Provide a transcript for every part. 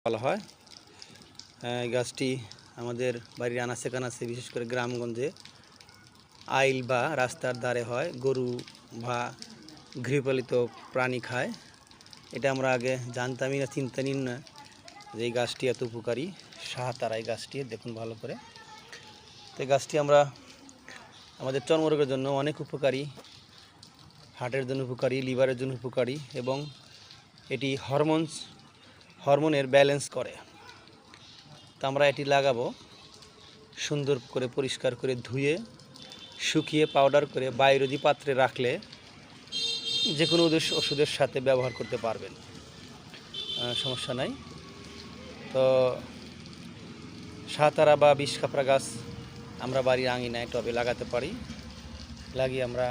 বলা হয়। এই গাছটি আমাদের বাড়ির আনাচে কানাচে, বিশেষ করে গ্রামগঞ্জে আইল বা রাস্তার ধারে হয়, গরু বা গৃহপালিত প্রাণী খায়। এটা আমরা আগে জানতামই না, চিন্তাই না যে এই গাছটি এত উপকারী। শাহতারা এই গাছটি দেখুন ভালো করে। তো এই গাছটি আমরা আমাদের চর্মরোগের জন্য অনেক উপকারী, হার্টের জন্য উপকারী, লিভারের জন্য উপকারী, এবং এটি হরমোনের ব্যালেন্স করে। তো আমরা এটি লাগাবো, সুন্দর করে পরিষ্কার করে ধুয়ে শুকিয়ে পাউডার করে বায়ুরোধী পাত্রে রাখলে যে কোনো ওষুধের সাথে ব্যবহার করতে পারবেন, সমস্যা নাই। তো শাহতারা বা বিষকাপড়া গাছ আমরা বাড়ির আঙিনায় টবে লাগাতে পারি। লাগিয়ে আমরা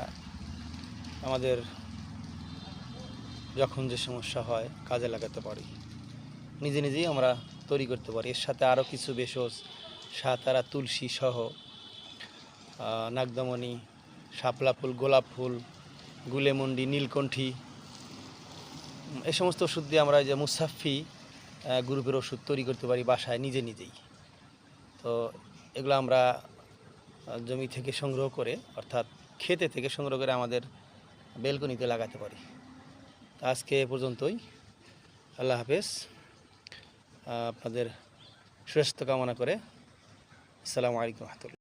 আমাদের যখন যে সমস্যা হয় কাজে লাগাতে পারি, নিজে নিজেই আমরা তৈরি করতে পারি। এর সাথে আরও কিছু ভেষজ, শাহতারা, তুলসী সহ নাগদামণি, শাপলা ফুল, গোলাপ ফুল, গুলেমন্ডি, নীলকণ্ঠী, এই সমস্ত ওষুধ দিয়ে আমরা যে মুসাফি গ্রুপের ওষুধ তৈরি করতে পারি বাসায় নিজে নিজেই। তো এগুলো আমরা জমি থেকে সংগ্রহ করে, অর্থাৎ ক্ষেতে থেকে সংগ্রহ করে আমাদের বেলকনিতে লাগাতে পারি। আজকে এ পর্যন্তই। আল্লাহ হাফেজ। আপনাদের সুস্বাস্থ্য কামনা করে আসসালামু আলাইকুম রহমতুল্লাহ।